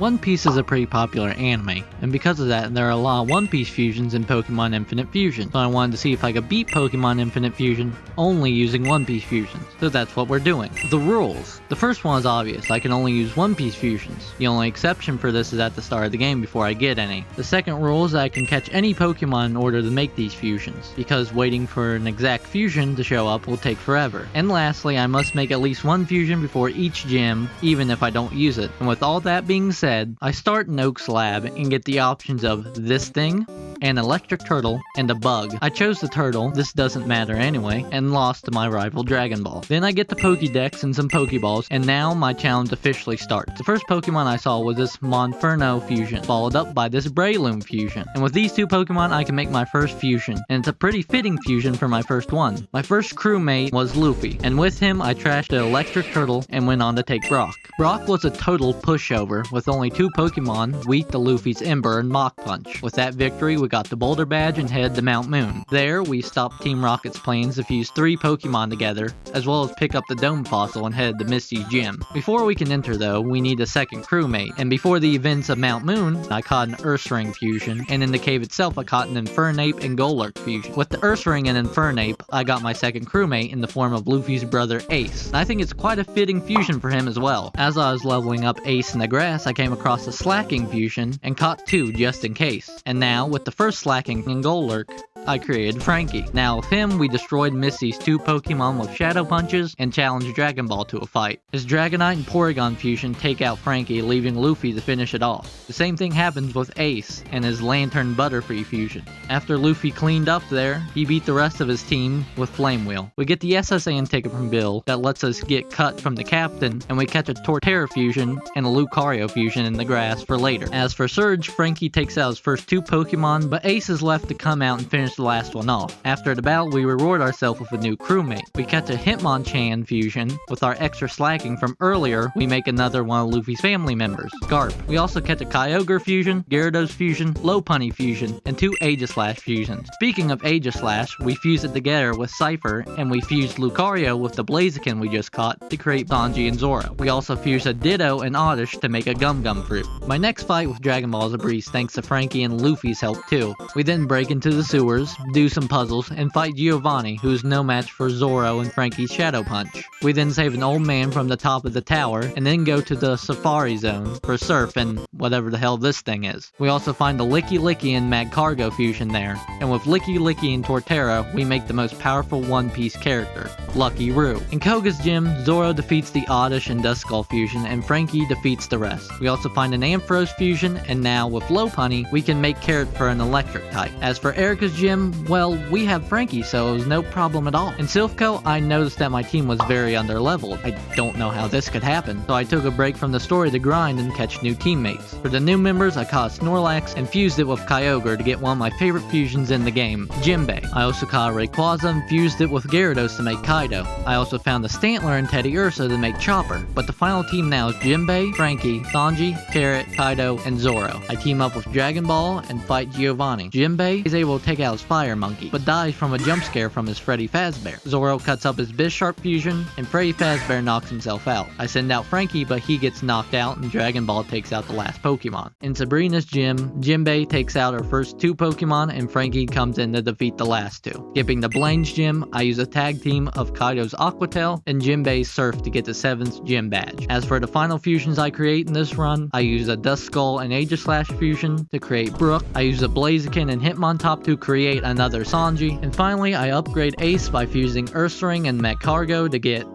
One Piece is a pretty popular anime, and because of that, there are a lot of One Piece fusions in Pokemon Infinite Fusion. So I wanted to see if I could beat Pokemon Infinite Fusion only using One Piece fusions. So that's what we're doing. The rules. The first one is obvious. I can only use One Piece fusions. The only exception for this is at the start of the game before I get any. The second rule is that I can catch any Pokemon in order to make these fusions, because waiting for an exact fusion to show up will take forever. And lastly, I must make at least one fusion before each gym, even if I don't use it. And with all that being said, I start in Oak's lab and get the options of this thing, an electric turtle, and a bug. I chose the turtle, this doesn't matter anyway, and lost to my rival Dragon Ball. Then I get the Pokédex and some Pokéballs, and now my challenge officially starts. The first Pokemon I saw was this Monferno fusion, followed up by this Breloom fusion. And with these two Pokemon, I can make my first fusion, and it's a pretty fitting fusion for my first one. My first crewmate was Luffy, and with him I trashed the electric turtle and went on to take Brock. Brock was a total pushover, with only two Pokemon, weak to Luffy's Ember and Mach Punch. With that victory, we got the Boulder Badge and headed to Mount Moon. There, we stopped Team Rocket's plans to fuse 3 Pokemon together, as well as pick up the Dome Fossil and head to Misty's gym. Before we can enter though, we need a second crewmate, and before the events of Mount Moon, I caught an Ursaring fusion, and in the cave itself I caught an Infernape and Golurk fusion. With the Ursaring and Infernape, I got my second crewmate in the form of Luffy's brother Ace, and I think it's quite a fitting fusion for him as well. As I was leveling up Ace in the grass, I came across a Slacking fusion, and caught 2 just in case. And now, with the first Slacking and Golurk, I created Frankie. Now with him, we destroyed Misty's 2 Pokemon with Shadow Punches and challenged Dragon Ball to a fight. His Dragonite and Porygon fusion take out Frankie, leaving Luffy to finish it off. The same thing happens with Ace and his Lantern Butterfree fusion. After Luffy cleaned up there, he beat the rest of his team with Flame Wheel. We get the SSN ticket from Bill that lets us get cut from the captain, and we catch a Torterra fusion and a Lucario fusion in the grass for later. As for Surge, Frankie takes out his first 2 Pokemon, but Ace is left to come out and finish the last one off. After the battle, we reward ourselves with a new crewmate. We catch a Hitmonchan fusion. With our extra Slacking from earlier, we make another one of Luffy's family members, Garp. We also catch a Kyogre fusion, Gyarados fusion, Lopunny fusion, and 2 Aegislash fusions. Speaking of Aegislash, we fuse it together with Cypher, and we fused Lucario with the Blaziken we just caught to create Sanji and Zoro. We also fused a Ditto and Oddish to make a Gum Gum fruit. My next fight with Dragon Ball is a breeze thanks to Frankie and Luffy's help too. We then break into the sewers, do some puzzles, and fight Giovanni, who is no match for Zoro and Frankie's Shadow Punch. We then save an old man from the top of the tower, and then go to the Safari Zone for Surf and whatever the hell this thing is. We also find the Licky Licky and Magcargo fusion there, and with Licky Licky and Torterra, we make the most powerful One Piece character, Lucky Roo. In Koga's gym, Zoro defeats the Oddish and Duskull fusion, and Frankie defeats the rest. We also find an Ampharos fusion, and now with Lopunny, we can make Carrot for an electric type. As for Erica's gym, well, we have Frankie, so it was no problem at all. In Silphco, I noticed that my team was very underleveled. I don't know how this could happen, so I took a break from the story to grind and catch new teammates. For the new members, I caught a Snorlax and fused it with Kyogre to get one of my favorite fusions in the game, Jimbei. I also caught a Rayquaza and fused it with Gyarados to make Kaido. I also found the Stantler and Teddy Ursa to make Chopper, but the final team now is Jimbei, Frankie, Sanji, Carrot, Kaido, and Zoro. I team up with Dragon Ball and fight Giovanni. Jimbei is able to take out his Fire Monkey, but dies from a jump scare from his Freddy Fazbear. Zoro cuts up his Bisharp fusion, and Freddy Fazbear knocks himself out. I send out Frankie, but he gets knocked out, and Dragon Ball takes out the last Pokemon. In Sabrina's gym, Jimbei takes out her first 2 Pokemon, and Frankie comes in to defeat the last 2. Skipping to Blaine's gym, I use a tag team of Kaido's Aquatail and Jimbei's Surf to get the 7th gym badge. As for the final fusions I create in this run, I use a Duskull and Aegislash fusion to create Brook. I use a Blaziken and Hitmontop to create another Sanji, and finally I upgrade Ace by fusing Ursaring and Magcargo to get...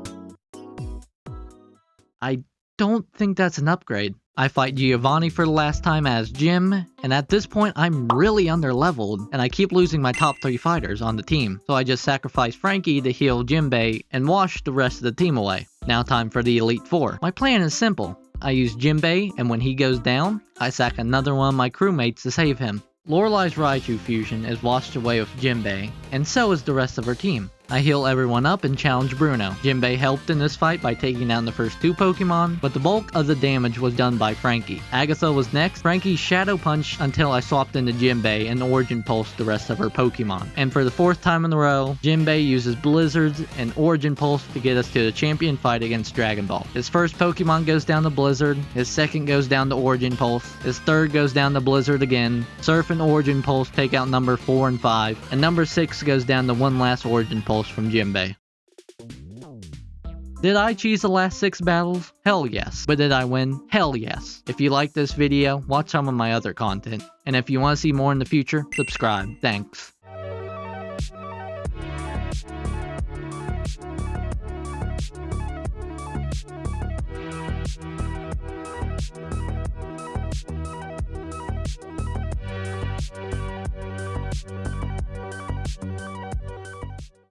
I don't think that's an upgrade. I fight Giovanni for the last time as Jim, and at this point I'm really underleveled, and I keep losing my top 3 fighters on the team, so I just sacrifice Frankie to heal Jimbei and wash the rest of the team away. Now time for the Elite 4. My plan is simple. I use Jimbei, and when he goes down, I sack another one of my crewmates to save him. Lorelai's Raichu fusion is washed away with Jimbei, and so is the rest of her team. I heal everyone up and challenge Bruno. Jinbei helped in this fight by taking down the first 2 Pokemon, but the bulk of the damage was done by Frankie. Agatha was next. Frankie Shadow Punched until I swapped into Jinbei and Origin Pulsed the rest of her Pokemon. And for the 4th time in a row, Jinbei uses Blizzards and Origin Pulse to get us to the champion fight against Dragon Ball. His first Pokemon goes down to Blizzard, his second goes down to Origin Pulse, his third goes down to Blizzard again, Surf and Origin Pulse take out number 4 and 5, and number 6 goes down to one last Origin Pulse from Jinbei. Did I cheese the last 6 battles? Hell yes. But did I win? Hell yes. If you like this video, watch some of my other content. And if you want to see more in the future, subscribe. Thanks.